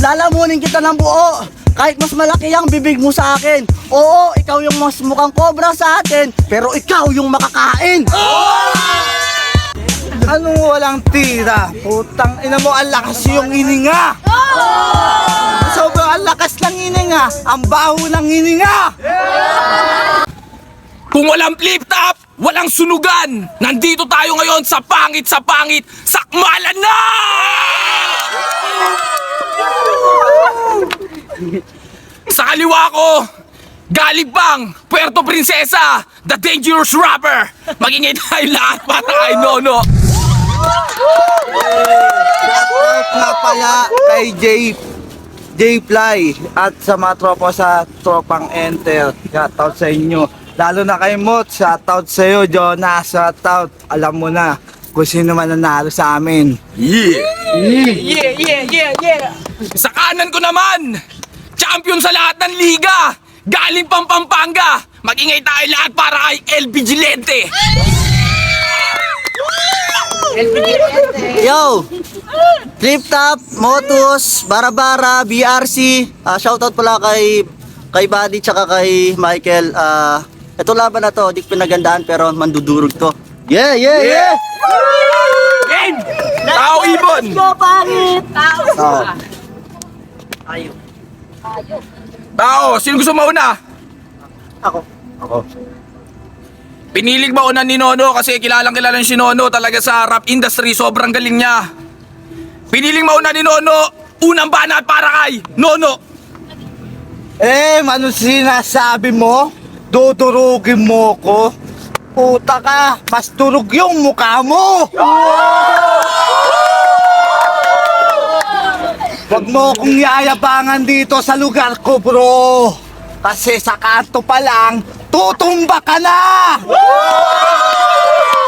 Lalamunin kita ng buo. Kahit mas malaki ang bibig mo sa akin. Oo, ikaw yung mas mukhang cobra sa atin, pero ikaw yung makakain. Anong walang tira? Putang ina mo, ang lakas yung hininga. Sobrang ang lakas ng hininga. Ang baho ng hininga. Kung walang flip top, walang sunugan. Nandito tayo ngayon sa pangit, sakmalan na! Sa kaliwa ko, galing pang Puerto Princesa, the dangerous rapper. Magingay tayo lahat para kay Nono. Shoutout nga pala kay J-Fly at sa mga tropa sa Tropang Enter. Shoutout sa inyo. Lalo na kay Mot, shoutout sa iyo, Jonas, shoutout. Alam mo na kung sino man nanalo sa amin. Sa kanan ko naman, champion sa lahat ng liga, galing pang Pampanga. Magingay tayo lahat para kay El Vigilante. Yo! Flip Top, Motus, Barabara, BRC. Shoutout pala kay Buddy tsaka kay Michael. Ito laban na to, di ko pinagandaan pero mandudurog to. Yeah! Game! Tao Ibon! Oh. Tao, sino gusto mauna? Ako. Pinilig mauna ni Nono kasi kilalang si Nono talaga sa rap industry, sobrang galing niya. Piniling mauna ni Nono, unang banat para kay Nono. Ano sinasabi mo? Dudurugin mo ko? Puta ka, mas durug yung mukha mo! Huwag mo kong yayabangan dito sa lugar ko, bro. Kasi sa kanto pa lang, tutumba ka na!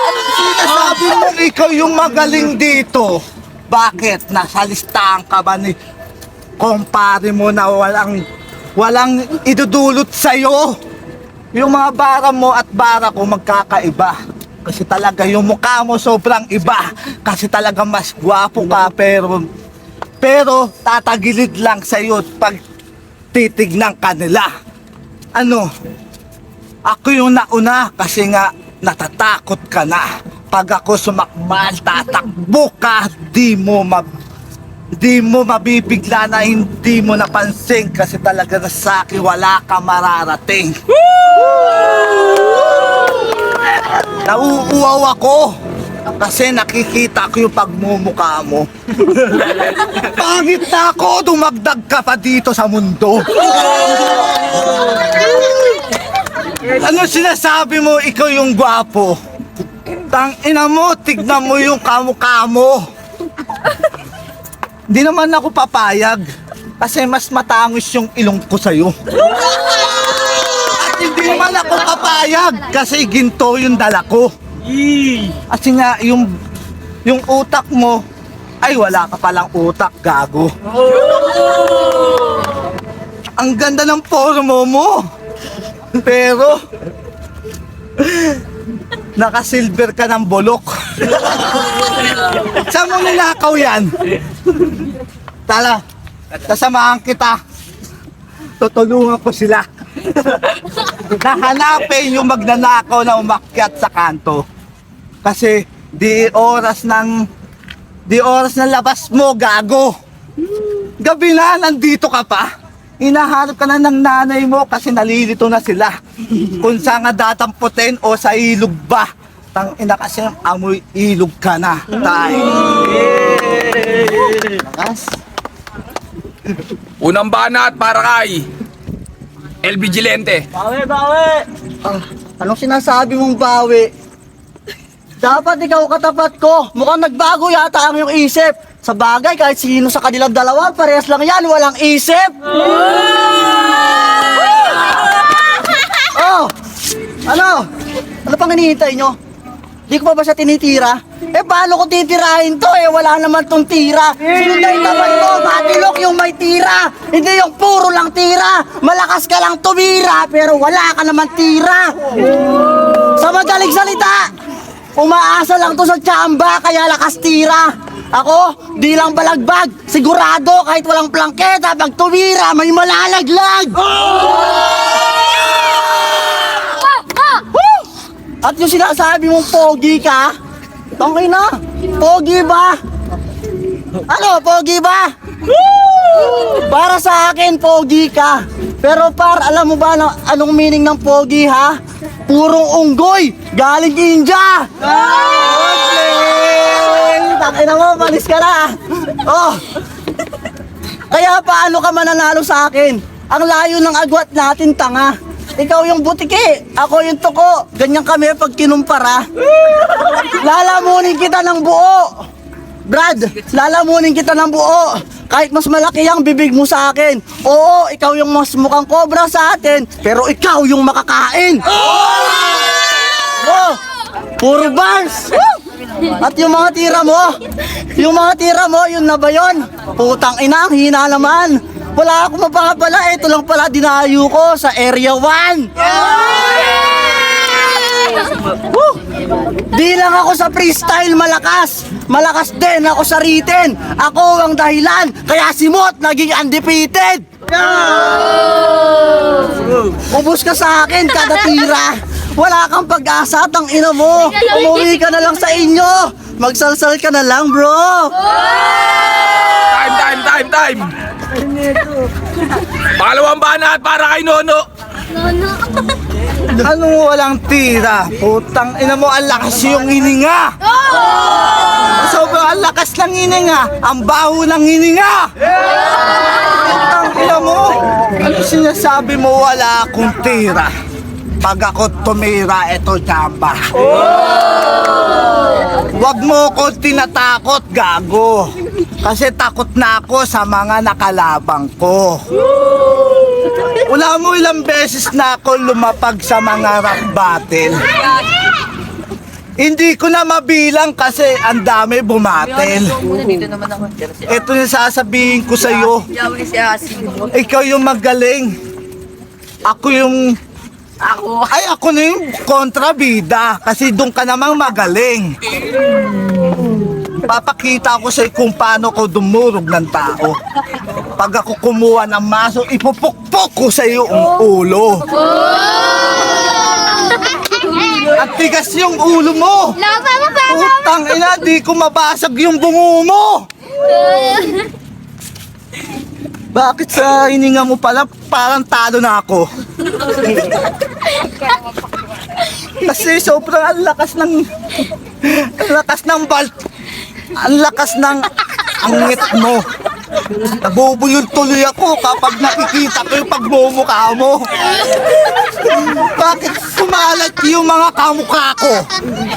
Anong sinasabi mo ikaw yung magaling dito? Bakit? Nasa listahan ka ba ni kumpare mo na walang idudulot sa'yo? Yung mga bara mo at bara ko magkakaiba. Kasi talaga yung mukha mo sobrang iba. Kasi talaga mas gwapo ka pero tatagilid lang sa'yo pag titignan ka nila. Ako yung nauna kasi nga natatakot ka na. Pag ako sumakmal, tatakbo ka, di mo mabibigla na hindi mo napansin kasi talaga na sa akin wala ka mararating. Nauuaw ako kasi nakikita ko yung pagmumukha mo. Pangit na ako, dumagdag ka pa dito sa mundo. Ano sinasabi mo, ikaw yung gwapo? Tangina mo, tignan mo yung kamukha mo. Hindi naman ako papayag kasi mas matangos yung ilong ko sa'yo. At hindi naman ako papayag kasi ginto yung dala ko. Kasi nga yung utak mo ay wala ka palang utak, gago. Ang ganda ng formo mo. Pero naka-silver ka ng bulok. Saan mo ninakaw yan? Tala, kasamahan kita. Tutulungan ko sila. Nahanapin yung magnanakaw na umakyat sa kanto. Kasi di oras ng labas mo, gago. Gabi na, nandito ka pa. Hinahanap ka na ng nanay mo kasi nalilito na sila. Kung saan nga datamputin o sa ilog ba. Tangina kasi amoy ilog ka na. Tayo. Lakas. Unang banat para kay El Vigilante. Bawi! Anong sinasabi mong bawi? Dapat ikaw katapat ko. Mukhang nagbago yata ang iyong isip. Sa bagay, kahit sino sa kanilang dalawa, parehas lang yan, walang isip. Oh! Ano pang hinihintay nyo? Di ko pa ba siya tinitira? Paano ko titirahin to? Wala naman tong tira. Sinunday naman ko, matilok yung may tira. Hindi yung puro lang tira. Malakas ka lang tumira, pero wala ka naman tira. Sa madaling salita, umaasa lang to sa tsamba, kaya lakas tira. Ako, di lang balagbag. Sigurado kahit walang plangketa, pag tumira, may malalaglag. Woo! At yung sinasabi mong pogi ka, tangay na, pogi ba? Ano, pogi ba? Para sa akin, pogi ka. Pero par, alam mo ba anong meaning ng pogi ha? Purong unggoy, galing India! Takina mo, malis ka na! Oh! Kaya paano ka mananalo sa akin? Ang layo ng agwat natin, tanga. Ikaw yung butiki, ako yung tuko. Ganyan kami pag kinumpara. Lalamunin kita ng buo. Brad, lalamunin kita ng buo. Kahit mas malaki ang bibig mo sa akin. Oo, ikaw yung mas mukhang cobra sa atin, pero ikaw yung makakain. Oh, puro bars. At yung mga tira mo, yun na ba yun? Putang ina, ang hina naman. Wala akong mapapala, ito lang pala dinayo ko sa Area 1. Woo! Di lang ako sa freestyle malakas. Malakas din ako sa written. Ako ang dahilan, kaya si Mot naging undefeated. Ubus ka sa akin kada tira. Wala kang pag-asa, tang ina mo. Umuwi ka na lang sa inyo. Magsalsal ka na lang, bro. Time! Pangalawang banat para kay Nono. Ano walang tira? Putang ina mo, ang lakas yung hininga! Sobrang ang lakas ng hininga! Ang baho ng hininga! Putang ina mo! Ano sinasabi mo wala akong tira? Pag ako tumira, eto jamba. Wag mo ko tinatakot, gago. Kasi takot na ako sa mga nakalabang ko. Wala mo ilang beses na ako lumapag sa mga rap battle. Hindi ko na mabilang kasi ang dami bumatel. Ito yung sasabihin ko sa'yo. Ikaw yung magaling. Ako na yung kontrabida kasi doon ka namang magaling. Papakita ko sa'yo kung paano ko dumurog ng tao. Pag ako kumuha ng maso, ipupukpok ko sa'yo ang ulo. At tigas yung ulo mo. Putang ina, di ko mabasag yung bungo mo. Bakit sa hininga mo pala parang talo na ako? Kasi sobrang ang lakas ng angit mo. Nabubuyod tuloy ako kapag nakikita ko yung pagmumukha mo. Bakit kumalat yung mga kamukha ko?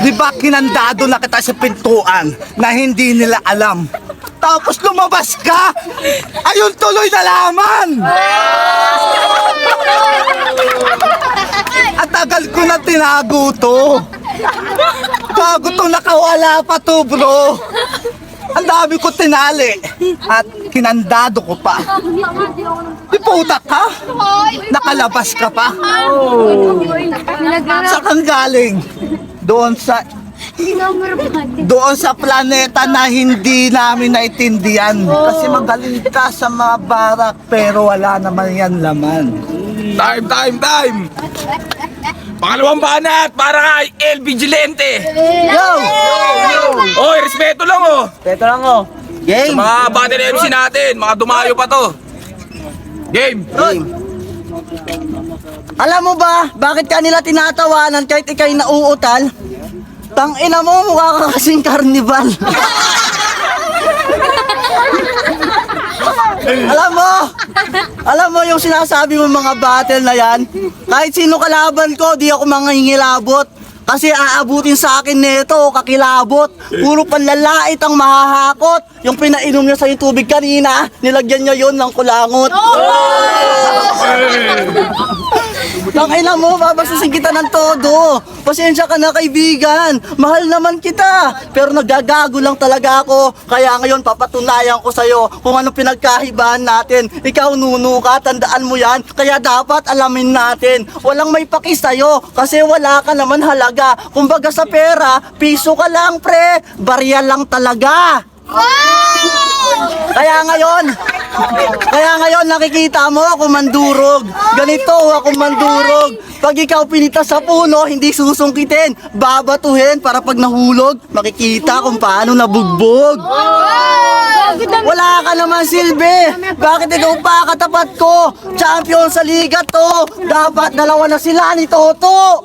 Di ba kinandado na kita sa pintuan na hindi nila alam? Tapos lumabas ka, ayun tuloy na laman! At tagal ko na tinago to. Bago to nakawala pa to, bro. Ang dami ko tinali at kinandado ko pa. Di putak ka? Nakalabas ka pa? Saan kang galing? Doon sa planeta na hindi namin naiintindihan. Kasi magaling ka sa mga barak pero wala naman yan laman. Time! Pangalawang banat para kay El Vigilante. Yo! Oy, respeto lang oh. Peto lang oh. Game! Mga battle MC natin, mga dumayo pa to. Game. Alam mo ba, bakit ka nila tinatawanan kahit ikay nauutal? Tangina mo, mukha ka kasing karnibal. Alam mo yung sinasabi mo mga battle na yan, kahit sino kalaban ko, di ako mangingilabot. Kasi aabutin sa akin nito, kakilabot. Puro panlalait ang mahahakot. Yung pinainom niya sa tubig kanina, nilagyan niya yon ng kulangot. Tangina mo, babasusin kita ng todo. Pasensya ka na kaibigan, mahal naman kita. Pero nagagago lang talaga ako. Kaya ngayon papatunayan ko sa'yo kung ano pinagkahibahan natin. Ikaw nuno ka, tandaan mo yan. Kaya dapat alamin natin. Walang may paki sa'yo kasi wala ka naman halaga. Kumbaga sa pera, piso ka lang pre, barya lang talaga. Kaya ngayon nakikita mo ako mandurog. Ganito ako mandurog. Pag ikaw pinita sa puno, hindi susungkitin. Babatuhin para pag nahulog, makikita kung paano nabugbog. Wala ka naman silbi. Bakit ikaw pa katapat ko? Champion sa liga to. Dapat dalawa na sila ni Toto.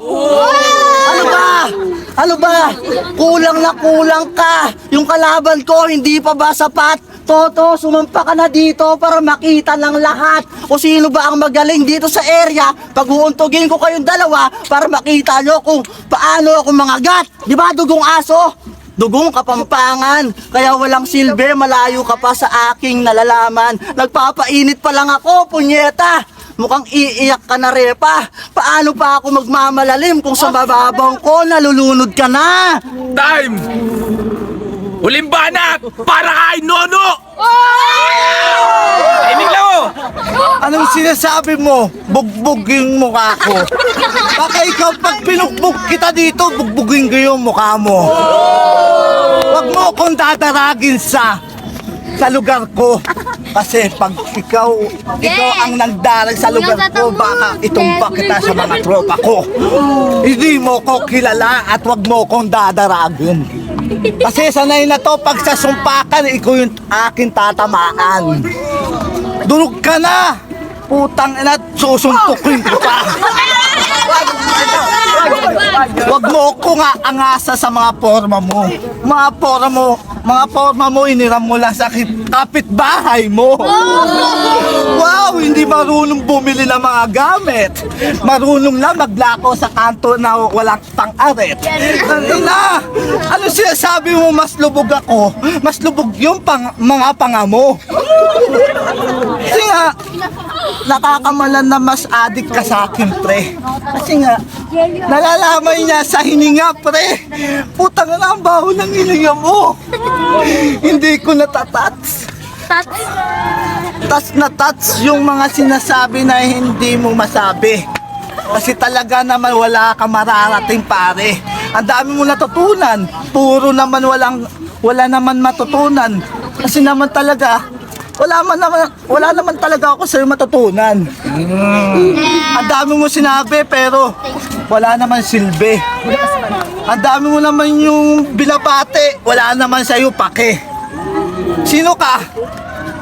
Ano ba? Kulang na kulang ka. Yung kalaban ko hindi pa ba sapat? Toto, sumampa ka na dito para makita ng lahat kung sino ba ang magaling dito sa area. Pag-uuntugin ko kayong dalawa para makita nyo kung paano ako mangagat. Di ba, dugong aso? Dugong kapampangan, kaya walang silbi, malayo ka pa sa aking nalalaman. Nagpapainit pa lang ako, punyeta. Mukhang iiyak ka na, Repa. Paano pa ako magmamalalim kung sa bababang ko nalulunod ka na? Time! Huling banat para kay Nono! Timing lang oh! Anong sinasabi mo? Bugbog yung mukha ko. Baka ikaw pag pinugbog kita dito, bugbugin ko yung mukha mo. Huwag mo akong dadaragin sa lugar ko. Kasi pag ikaw ang nagdarag sa lugar ko, baka itumba kita sa mga tropa ko. Hindi mo ko kilala at huwag mo akong dadaragin. Kasi sanay na to, pag sa sumpakan, ikaw yung aking tatamaan. Durog ka na! Putang ina, susuntukin ko pa! Huwag mo ko nga angasa sa mga forma mo. Mga forma mo, iniram mo lang sa kapitbahay mo. Wow, hindi marunong bumili ng mga gamit. Marunong lang maglako sa kanto na walang pang-aret. Ina, ano sinasabi mo mas lubog ako? Mas lubog yung mga panga mo. Kasi nga, nakakamalan na mas adik ka sa akin, pre. Kasi nga, nalalaman niya sa hininga, pre. Putang na ang baho ng hininga mo. Hindi ko natatats. Touch na touch yung mga sinasabi na hindi mo masabi. Kasi talaga naman wala ka mararating, pare. Ang dami mo natutunan. Puro naman wala naman matutunan. Kasi naman talaga, wala naman talaga ako sa'yo matutunan. Ang dami mo sinabi pero wala naman silbi. Ang dami mo naman yung binabate, wala naman sa'yo pake. Sino ka?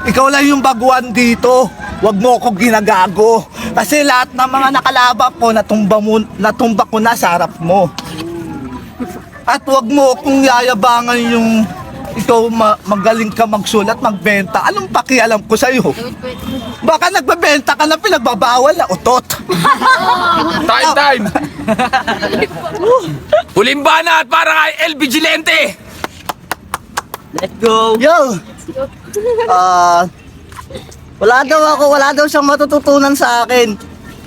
Ikaw lang yung baguhan dito. Huwag mo ako ginagago. Kasi lahat ng mga nakalaba ko, natumba ko na sa harap mo. At huwag mo akong yayabangan yung ikaw magaling ka magsulat, magbenta. Anong pakialam ko sa'yo? Baka nagbebenta ka na pinagbabawal na utot. Time! Huling banat para kay El Vigilante! Let's go! Yo! Wala daw siyang matututunan sa akin.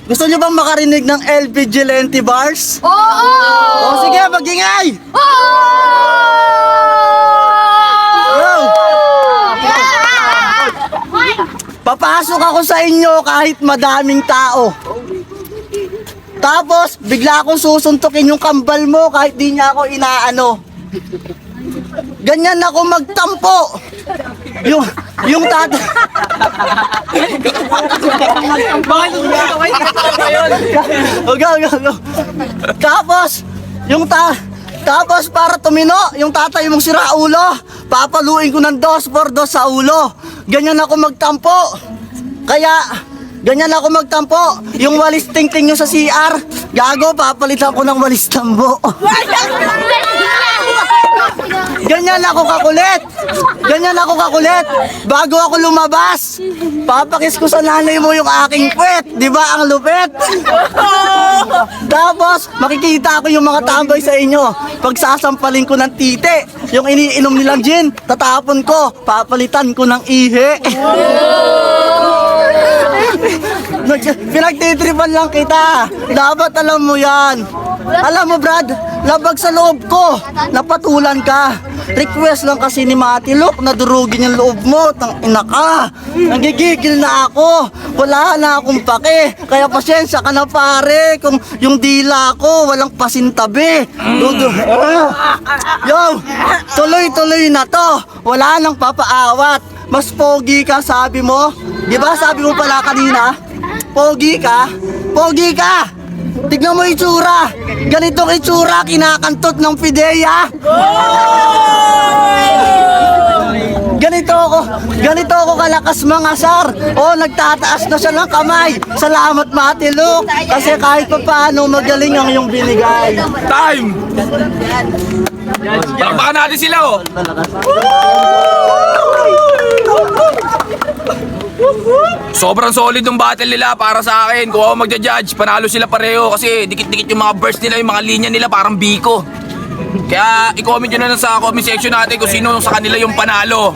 Gusto niyo bang makarinig ng El Vigilante bars? Oo! O sige, magingay! Yo! Papasok ako sa inyo kahit madaming tao. Tapos, bigla akong susuntukin yung kambal mo kahit di niya ako inaano. Ganyan ako magtampo. Yung tata... Go. Tapos para tumino, yung tatay mong siraulo, papaluin ko ng 2x2 sa ulo. Ganyan ako magtampo. Ganyan ako magtampo. Yung walis tingting nyo sa CR, gago, papalitan ko ng walis tambo. Ganyan ako kakulit. Bago ako lumabas, papakis ko sa nanay mo yung aking puwet. Di ba ang lupit? Tapos, makikita ko yung mga tambay sa inyo. Pagsasampalin ko ng tite, yung iniinom nilang gin, tatapon ko, papalitan ko ng ihi. Pinagtitripan lang kita. Dapat alam mo yan. Alam mo, Brad, labag sa loob ko. Napatulan ka. Request lang kasi ni Mati Luke na durugin yung loob mo. Tang ina ka. Nagigigil na ako. Wala na akong pake. Kaya pasensya ka na pare kung yung dila ko walang pasintabi. Yo, tuloy-tuloy na to. Wala nang papaawat. Mas pogi ka sabi mo. Di ba sabi mo pala kanina? Pogi ka? Pogi ka! Tignan mo itsura! Ganitong itsura kinakantot ng Pidea! Ganito ako kalakas mga sar. Oh, nagtataas na siya ng kamay. Salamat Mati Luke. Kasi kahit pa paano magaling ang iyong binigay. Time! Palakpakan natin sila oh! Sobrang solid ng battle nila para sa akin. Kung ako magja-judge, panalo sila pareho kasi dikit-dikit yung mga burst nila, yung mga linya nila parang biko. Kaya i-comment nyo na lang sa comment section natin kung sino sa kanila yung panalo.